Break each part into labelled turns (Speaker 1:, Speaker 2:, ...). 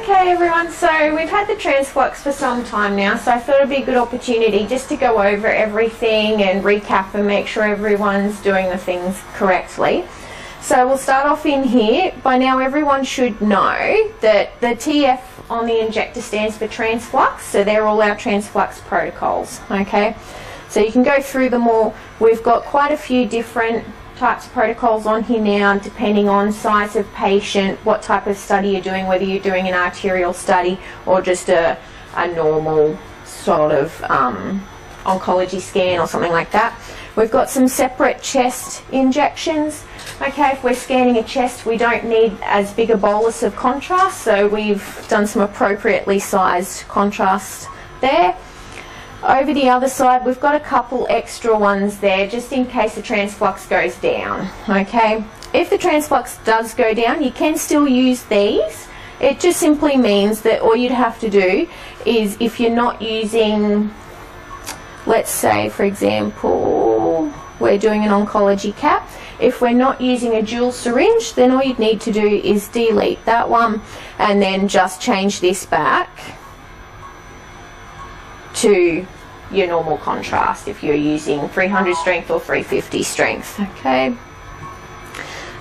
Speaker 1: Okay everyone, so we've had the TRANSFLUX for some time now, so I thought it'd be a good opportunity just to go over everything and recap and make sure everyone's doing the things correctly. So we'll start off in here. By now everyone should know that the TF on the injector stands for TRANSFLUX, so they're all our TRANSFLUX protocols, okay? So you can go through them all. We've got quite a few different types of protocols on here now, depending on size of patient, what type of study you're doing, whether you're doing an arterial study or just a normal sort of oncology scan or something like that. We've got some separate chest injections. Okay, if we're scanning a chest, we don't need as big a bolus of contrast, so we've done some appropriately sized contrast there. Over the other side, we've got a couple extra ones there, just in case the TRANSFLUX goes down, okay? If the TRANSFLUX does go down, you can still use these. It just simply means that all you'd have to do is, if you're not using, let's say, for example, we're doing an oncology cap, if we're not using a dual syringe, then all you'd need to do is delete that one and then just change this back to your normal contrast if you're using 300 strength or 350 strength, okay?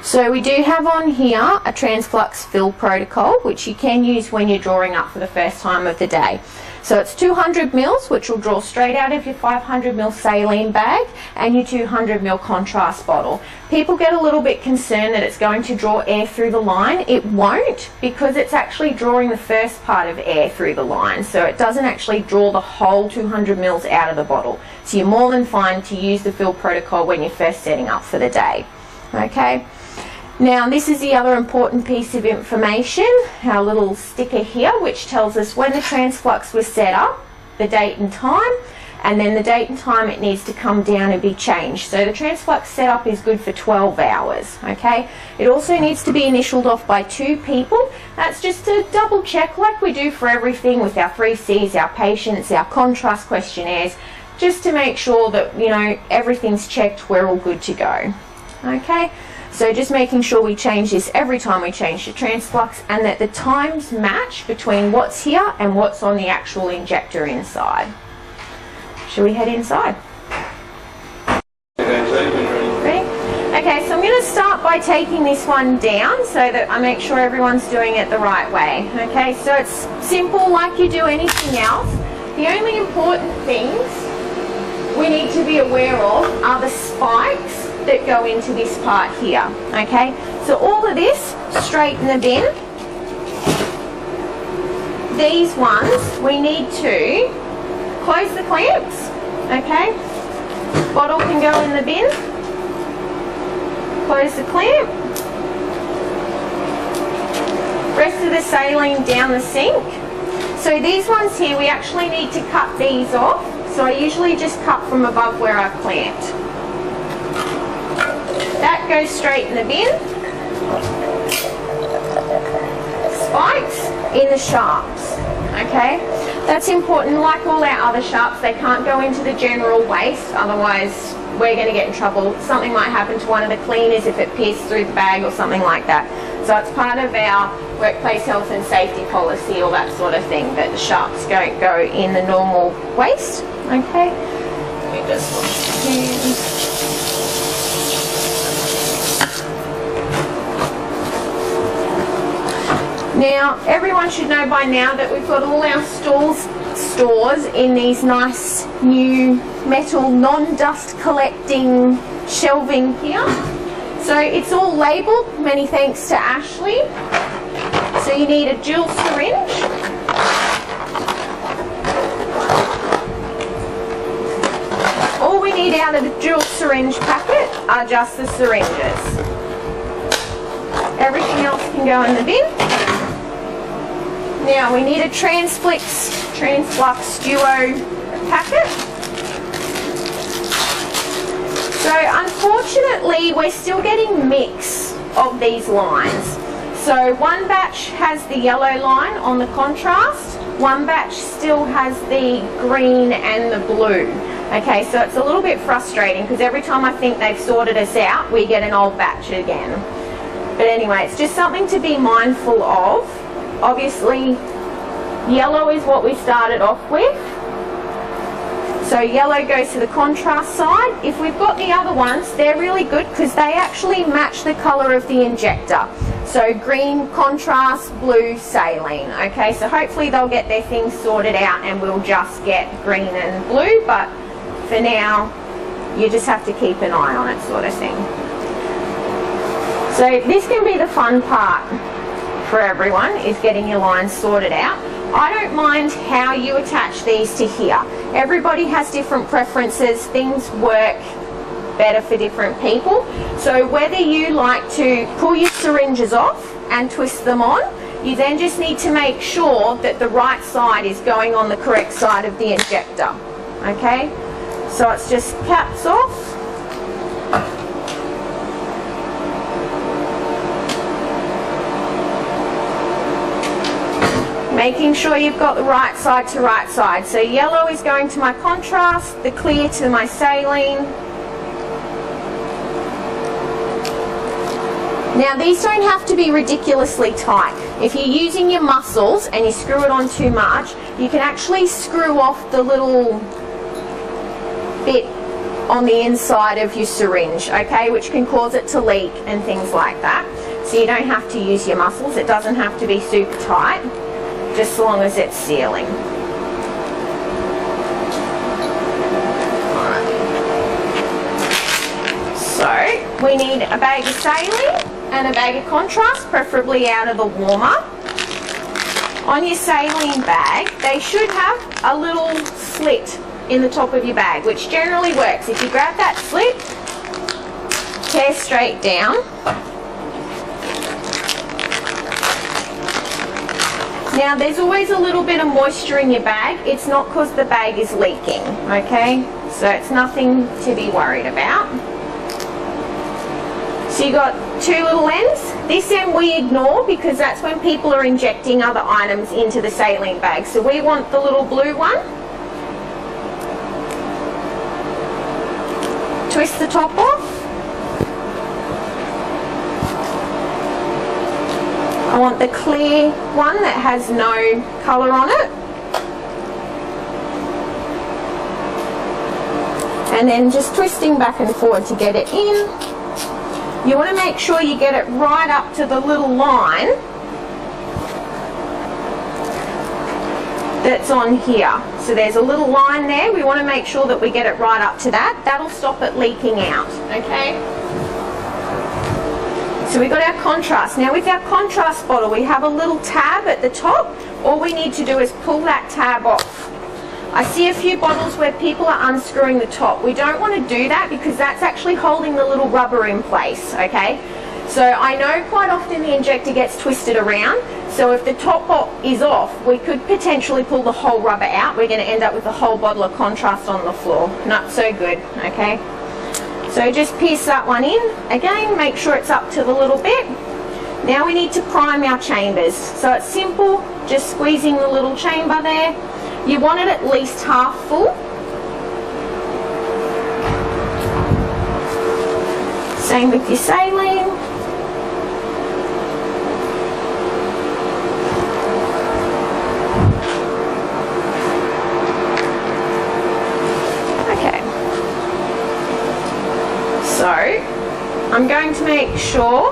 Speaker 1: So we do have on here a TRANSFLUX fill protocol, which you can use when you're drawing up for the first time of the day. So it's 200 mils, which will draw straight out of your 500 ml saline bag and your 200 ml contrast bottle. People get a little bit concerned that it's going to draw air through the line. It won't, because it's actually drawing the first part of air through the line. So it doesn't actually draw the whole 200 mils out of the bottle. So you're more than fine to use the fill protocol when you're first setting up for the day. Okay. Now this is the other important piece of information, our little sticker here, which tells us when the TRANSFLUX was set up, the date and time, and then the date and time it needs to come down and be changed. So the TRANSFLUX setup is good for 12 hours, okay? It also needs to be initialed off by 2 people. That's just to double check, like we do for everything with our 3Cs, our patients, our contrast questionnaires, just to make sure that, you know, everything's checked, we're all good to go, okay? So just making sure we change this every time we change the TRANSFLUX, and that the times match between what's here and what's on the actual injector inside. Shall we head inside? Ready? Okay, so I'm going to start by taking this one down so that I make sure everyone's doing it the right way. Okay, so it's simple like you do anything else. The only important things we need to be aware of are the spikes that go into this part here, okay? So all of this, straight in the bin. These ones, we need to close the clamps, okay? Bottle can go in the bin. Close the clamp. Rest of the saline down the sink. So these ones here, we actually need to cut these off. So I usually just cut from above where I've clamped. That goes straight in the bin. Spikes in the sharps, okay? That's important. Like all our other sharps, they can't go into the general waste, otherwise we're going to get in trouble. Something might happen to one of the cleaners if it pierces through the bag or something like that. So it's part of our workplace health and safety policy, all that sort of thing, that the sharps don't go in the normal waste, okay? Let me just wash my hands. Now, everyone should know by now that we've got all our stores in these nice new metal non-dust collecting shelving here. So it's all labelled, many thanks to Ashley. So you need a dual syringe. All we need out of the dual syringe packet are just the syringes. Everything else can go in the bin. Now we need a TRANSFLUX Duo packet. So unfortunately we're still getting mix of these lines. So one batch has the yellow line on the contrast, one batch still has the green and the blue. Okay, so it's a little bit frustrating because every time I think they've sorted us out, we get an old batch again. But anyway, it's just something to be mindful of. Obviously, yellow is what we started off with. So yellow goes to the contrast side. If we've got the other ones, they're really good because they actually match the colour of the injector. So green contrast, blue saline. Okay, so hopefully they'll get their things sorted out and we'll just get green and blue, but for now you just have to keep an eye on it, sort of thing. So this can be the fun part for everyone, is getting your lines sorted out. I don't mind how you attach these to here. Everybody has different preferences. Things work better for different people. So whether you like to pull your syringes off and twist them on, you then just need to make sure that the right side is going on the correct side of the injector. Okay, so it's just caps off. Making sure you've got the right side to right side. So yellow is going to my contrast, the clear to my saline. Now these don't have to be ridiculously tight. If you're using your muscles and you screw it on too much, you can actually screw off the little bit on the inside of your syringe, okay, which can cause it to leak and things like that. So you don't have to use your muscles. It doesn't have to be super tight, just as long as it's sealing. So we need a bag of saline and a bag of contrast, preferably out of the warmer. On your saline bag, they should have a little slit in the top of your bag, which generally works. If you grab that slit, tear straight down. Now there's always a little bit of moisture in your bag. It's not because the bag is leaking, okay? So it's nothing to be worried about. So you got two little ends. This end we ignore because that's when people are injecting other items into the saline bag. So we want the little blue one. Twist the top off. I want the clear one that has no colour on it. And then just twisting back and forward to get it in. You want to make sure you get it right up to the little line that's on here. So there's a little line there. We want to make sure that we get it right up to that. That'll stop it leaking out, okay? So we've got our contrast. Now with our contrast bottle, we have a little tab at the top. All we need to do is pull that tab off. I see a few bottles where people are unscrewing the top. We don't want to do that because that's actually holding the little rubber in place, okay? So I know quite often the injector gets twisted around. So if the top is off, we could potentially pull the whole rubber out. We're going to end up with a whole bottle of contrast on the floor. Not so good, okay? So just pierce that one in. Again, make sure it's up to the little bit. Now we need to prime our chambers. So it's simple, just squeezing the little chamber there. You want it at least half full. Same with your saline. So I'm going to make sure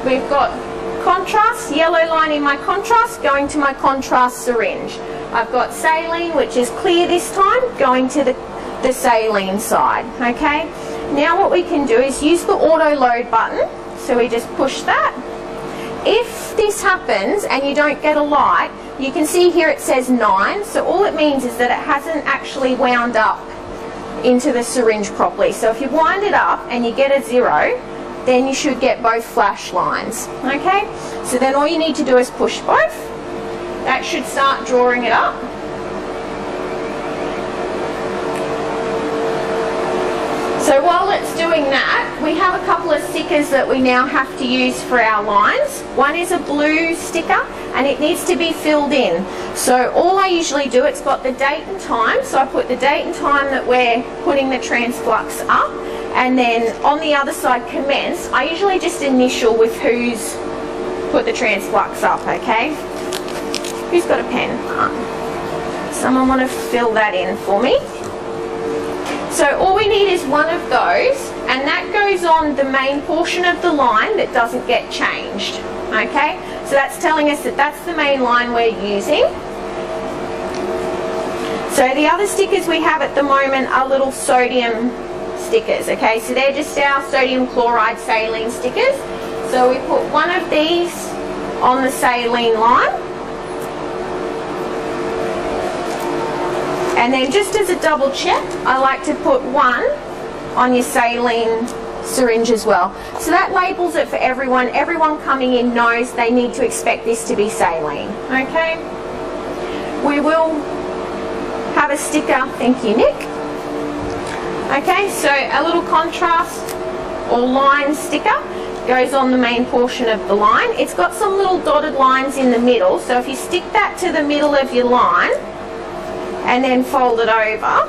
Speaker 1: we've got contrast, yellow line in my contrast, going to my contrast syringe. I've got saline, which is clear this time, going to the saline side, okay? Now what we can do is use the auto load button. So we just push that. If this happens and you don't get a light, you can see here it says 9. So all it means is that it hasn't actually wound up into the syringe properly. So if you wind it up and you get a 0, then you should get both flash lines, okay? So then all you need to do is push both. That should start drawing it up. So while it's doing that, we have a couple of stickers that we now have to use for our lines. One is a blue sticker and it needs to be filled in. So all I usually do, it's got the date and time, so I put the date and time that we're putting the TRANSFLUX up, and then on the other side, commence. I usually just initial with who's put the TRANSFLUX up, okay? Who's got a pen? Someone want to fill that in for me? So all we need is one of those, and that goes on the main portion of the line that doesn't get changed. Okay, so that's telling us that that's the main line we're using. So the other stickers we have at the moment are little sodium stickers. Okay, so they're just our sodium chloride saline stickers. So we put one of these on the saline line. And then just as a double check, I like to put one on your saline syringe as well. So that labels it for everyone. Everyone coming in knows they need to expect this to be saline. Okay? We will have a sticker. Thank you, Nick. Okay, so a little contrast or line sticker goes on the main portion of the line. It's got some little dotted lines in the middle, so if you stick that to the middle of your line and then fold it over,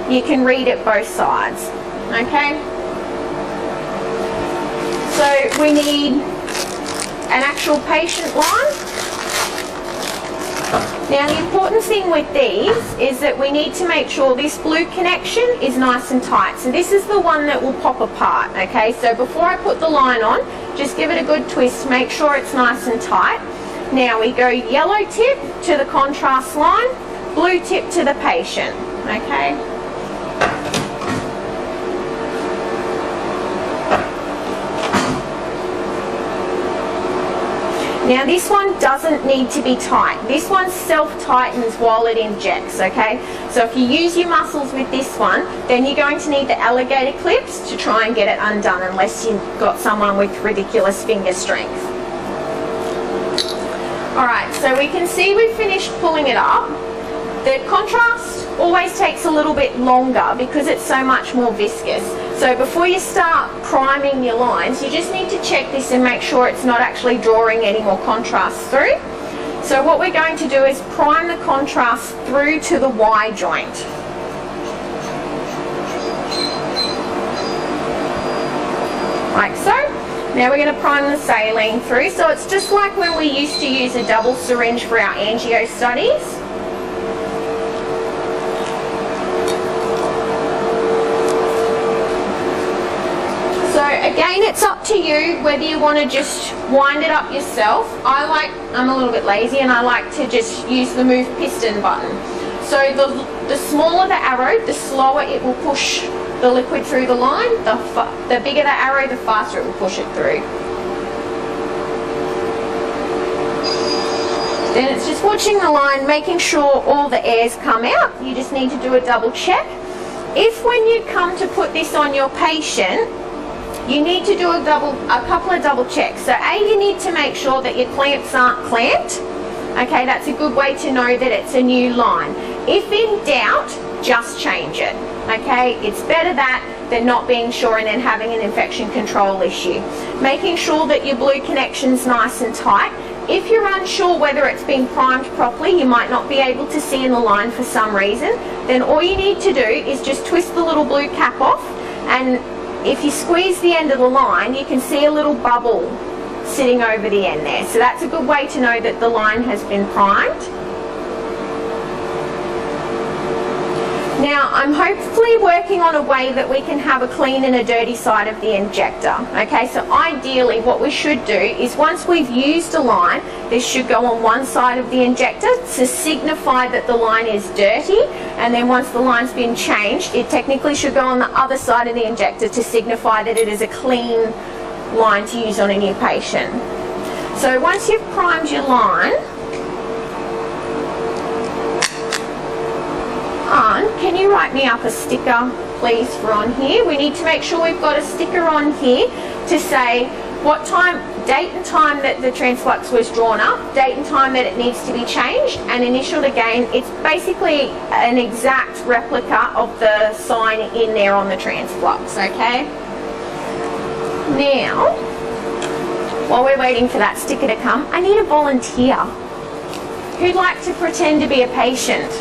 Speaker 1: you can read it both sides. Okay, so we need an actual patient line. Now the important thing with these is that we need to make sure this blue connection is nice and tight. So this is the one that will pop apart, okay? So before I put the line on, just give it a good twist, make sure it's nice and tight. Now we go yellow tip to the contrast line, blue tip to the patient, okay? Now this one doesn't need to be tight. This one self-tightens while it injects, okay? So if you use your muscles with this one, then you're going to need the alligator clips to try and get it undone unless you've got someone with ridiculous finger strength. Alright, so we can see we've finished pulling it up. The contrast always takes a little bit longer because it's so much more viscous. So before you start priming your lines, you just need to check this and make sure it's not actually drawing any more contrast through. So what we're going to do is prime the contrast through to the Y joint. Like so. Now we're going to prime the saline through. So it's just like when we used to use a double syringe for our angio studies. Again, it's up to you whether you want to just wind it up yourself. I'm a little bit lazy and I like to just use the move piston button. So the smaller the arrow, the slower it will push the liquid through the line. The bigger the arrow, the faster it will push it through. Then it's just watching the line, making sure all the airs come out. You just need to do a double check. If when you come to put this on your patient, you need to do a couple of double checks. So A, you need to make sure that your clamps aren't clamped. Okay, that's a good way to know that it's a new line. If in doubt, just change it. Okay, it's better that than not being sure and then having an infection control issue. Making sure that your blue connection's nice and tight. If you're unsure whether it's been primed properly, you might not be able to see in the line for some reason, then all you need to do is just twist the little blue cap off, and if you squeeze the end of the line, you can see a little bubble sitting over the end there. So that's a good way to know that the line has been primed. Now, I'm hopefully working on a way that we can have a clean and a dirty side of the injector. Okay, so ideally what we should do is once we've used a line, this should go on one side of the injector to signify that the line is dirty, and then once the line's been changed, it technically should go on the other side of the injector to signify that it is a clean line to use on a new patient. So once you've primed your line, can you write me up a sticker please for on here? We need to make sure we've got a sticker on here to say what time, date and time that the TRANSFLUX was drawn up, date and time that it needs to be changed, and initialed again. It's basically an exact replica of the sign in there on the TRANSFLUX, okay? Now, while we're waiting for that sticker to come, I need a volunteer. Who'd like to pretend to be a patient?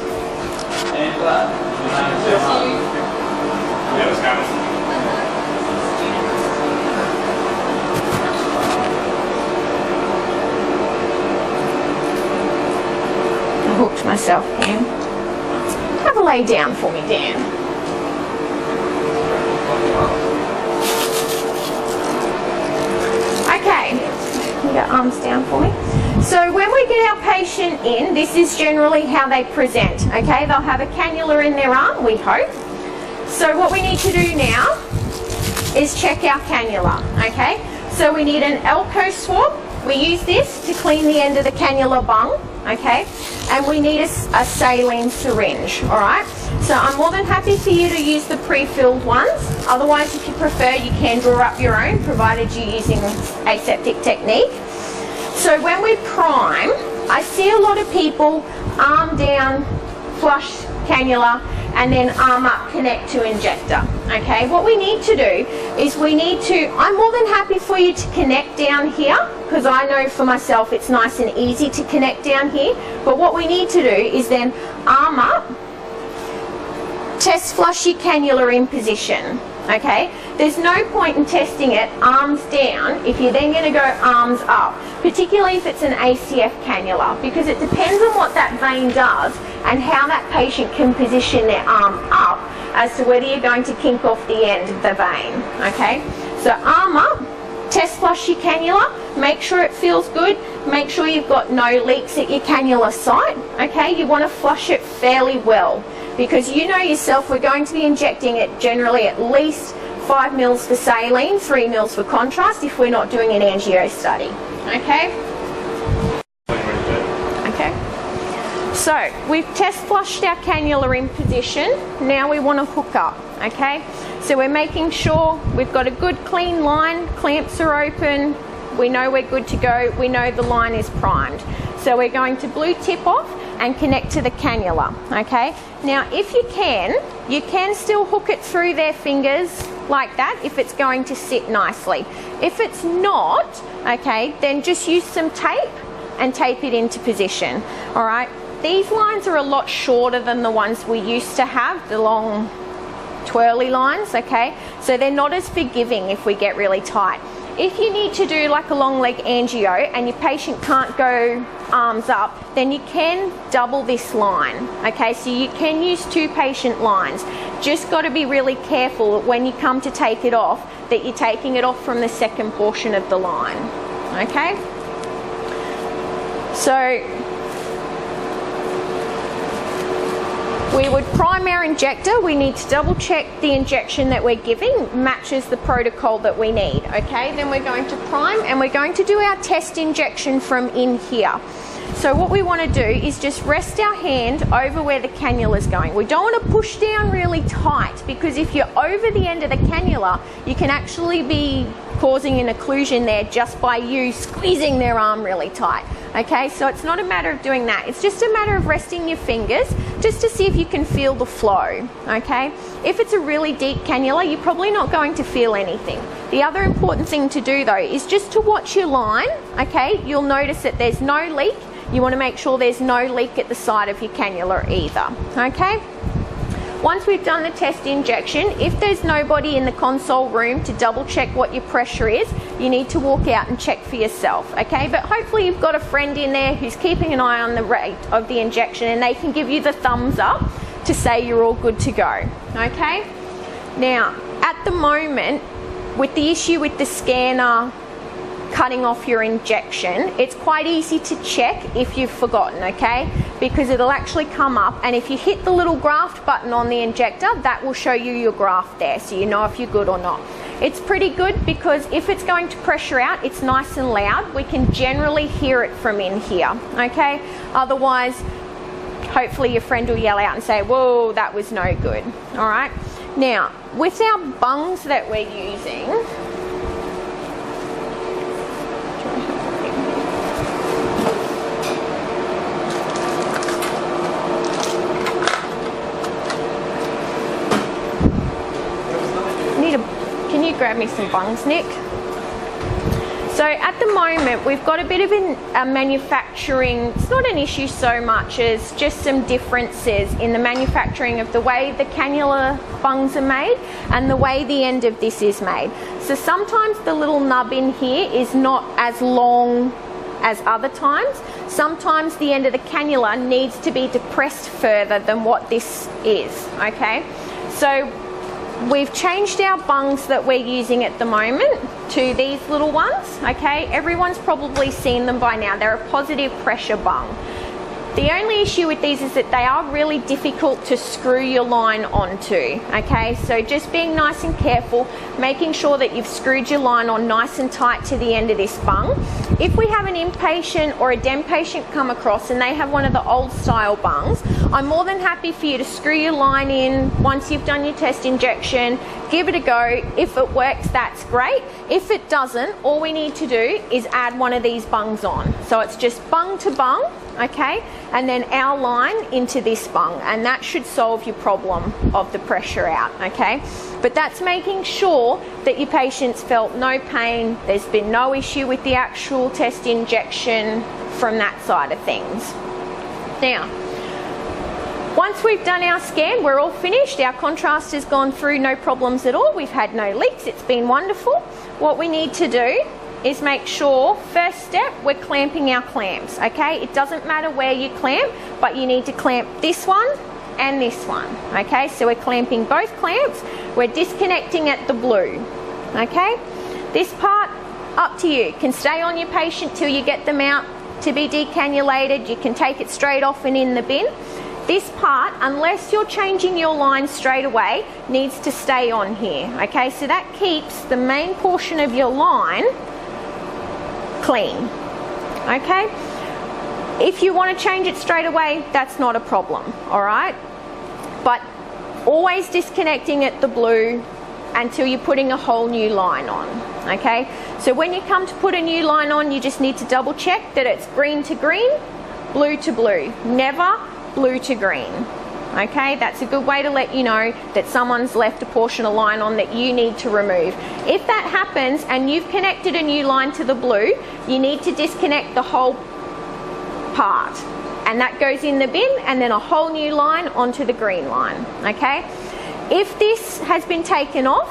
Speaker 1: hooked myself in. Have a lay down for me, Dan. Okay, you got arms down for me. So when we get our patient in, this is generally how they present, okay? They'll have a cannula in their arm, we hope. So what we need to do now is check our cannula, okay? So we need an Elco swab. We use this to clean the end of the cannula bung, okay? And we need a saline syringe, all right? So I'm more than happy for you to use the pre-filled ones. Otherwise, if you prefer, you can draw up your own, provided you're using aseptic technique. So when we prime, I see a lot of people arm down, flush cannula, and then arm up, connect to injector, okay? What we need to do is I'm more than happy for you to connect down here, because I know for myself it's nice and easy to connect down here, but what we need to do is then arm up, test flush your cannula in position, okay? There's no point in testing it arms down if you're then going to go arms up, particularly if it's an ACF cannula, because it depends on what that vein does and how that patient can position their arm up as to whether you're going to kink off the end of the vein, okay? So arm up, test flush your cannula, make sure it feels good, make sure you've got no leaks at your cannula site, okay? You want to flush it fairly well, because you know yourself, we're going to be injecting it generally at least 5 mils for saline, 3 mils for contrast if we're not doing an angio study, okay? Okay. So we've test flushed our cannula in position. Now we want to hook up, okay? So we're making sure we've got a good clean line, clamps are open, we know we're good to go, we know the line is primed. So we're going to blue tip off and connect to the cannula, okay? Now if you can still hook it through their fingers like that if it's going to sit nicely. If it's not, okay, then just use some tape and tape it into position, all right? These lines are a lot shorter than the ones we used to have, the long twirly lines, okay? So they're not as forgiving if we get really tight. If you need to do like a long leg angio and your patient can't go arms up, then you can double this line, okay? So you can use 2 patient lines. Just got to be really careful when you come to take it off that you're taking it off from the second portion of the line, okay? So we would prime our injector. We need to double check the injection that we're giving matches the protocol that we need, okay? Then we're going to prime and we're going to do our test injection from in here. So what we want to do is just rest our hand over where the cannula is going. We don't want to push down really tight, because if you're over the end of the cannula, you can actually be causing an occlusion there just by you squeezing their arm really tight. Okay, so it's not a matter of doing that. It's just a matter of resting your fingers just to see if you can feel the flow, okay? If it's a really deep cannula, you're probably not going to feel anything. The other important thing to do though is just to watch your line, okay? You'll notice that there's no leak. You want to make sure there's no leak at the side of your cannula either, okay? Once we've done the test injection, if there's nobody in the console room to double check what your pressure is, you need to walk out and check for yourself, okay? But hopefully you've got a friend in there who's keeping an eye on the rate of the injection and they can give you the thumbs up to say you're all good to go, okay? Now, at the moment, with the issue with the scanner cutting off your injection, it's quite easy to check if you've forgotten, okay? Because it'll actually come up, and if you hit the little graft button on the injector, that will show you your graft there, so you know if you're good or not. It's pretty good because if it's going to pressure out, it's nice and loud. We can generally hear it from in here, okay? Otherwise, hopefully your friend will yell out and say, whoa, that was no good, all right? Now, with our bungs that we're using, can you grab me some bungs, Nick? So at the moment, we've got a bit of a manufacturing, it's not an issue so much as just some differences in the manufacturing of the way the cannula bungs are made and the way the end of this is made. So sometimes the little nub in here is not as long as other times. Sometimes the end of the cannula needs to be depressed further than what this is, okay? So we've changed our bungs that we're using at the moment to these little ones, okay? Everyone's probably seen them by now. They're a positive pressure bung. The only issue with these is that they are really difficult to screw your line onto, okay? So just being nice and careful, making sure that you've screwed your line on nice and tight to the end of this bung. If we have an inpatient or a DEM patient come across and they have one of the old style bungs, I'm more than happy for you to screw your line in once you've done your test injection, give it a go. If it works, that's great. If it doesn't, all we need to do is add one of these bungs on. So it's just bung to bung, okay, and then our line into this bung, and that should solve your problem of the pressure out, okay? But that's making sure that your patient's felt no pain, there's been no issue with the actual test injection from that side of things. Now, once we've done our scan, we're all finished, our contrast has gone through no problems at all, we've had no leaks, it's been wonderful. What we need to do is make sure, first step, we're clamping our clamps, okay? It doesn't matter where you clamp, but you need to clamp this one and this one, okay? So we're clamping both clamps, we're disconnecting at the blue, okay? This part, up to you. Can stay on your patient till you get them out to be decannulated, you can take it straight off and in the bin. This part, unless you're changing your line straight away, needs to stay on here, okay? So that keeps the main portion of your line clean, okay? If you want to change it straight away, that's not a problem, all right? But always disconnecting at the blue until you're putting a whole new line on, okay? So when you come to put a new line on, you just need to double check that it's green to green, blue to blue, never blue to green, okay? That's a good way to let you know that someone's left a portion of line on that you need to remove. If that happens and you've connected a new line to the blue, you need to disconnect the whole part, and that goes in the bin, and then a whole new line onto the green line, okay? If this has been taken off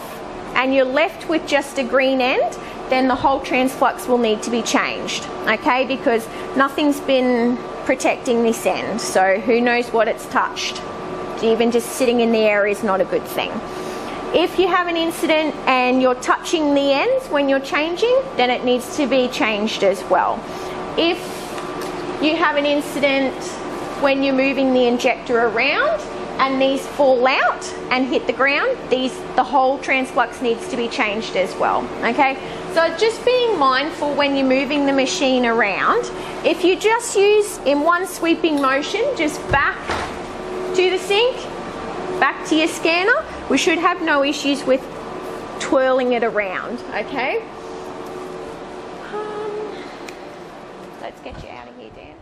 Speaker 1: and you're left with just a green end, then the whole TRANSFLUX will need to be changed, okay? Because nothing's been protecting this end, so who knows what it's touched. Even just sitting in the air is not a good thing. If you have an incident and you're touching the ends when you're changing, then it needs to be changed as well. If you have an incident when you're moving the injector around and these fall out and hit the ground, the whole TRANSFLUX needs to be changed as well, okay? So just being mindful when you're moving the machine around, if you just use in one sweeping motion, just back to the sink, back to your scanner, we should have no issues with twirling it around, okay? Let's get you out of here, Dan.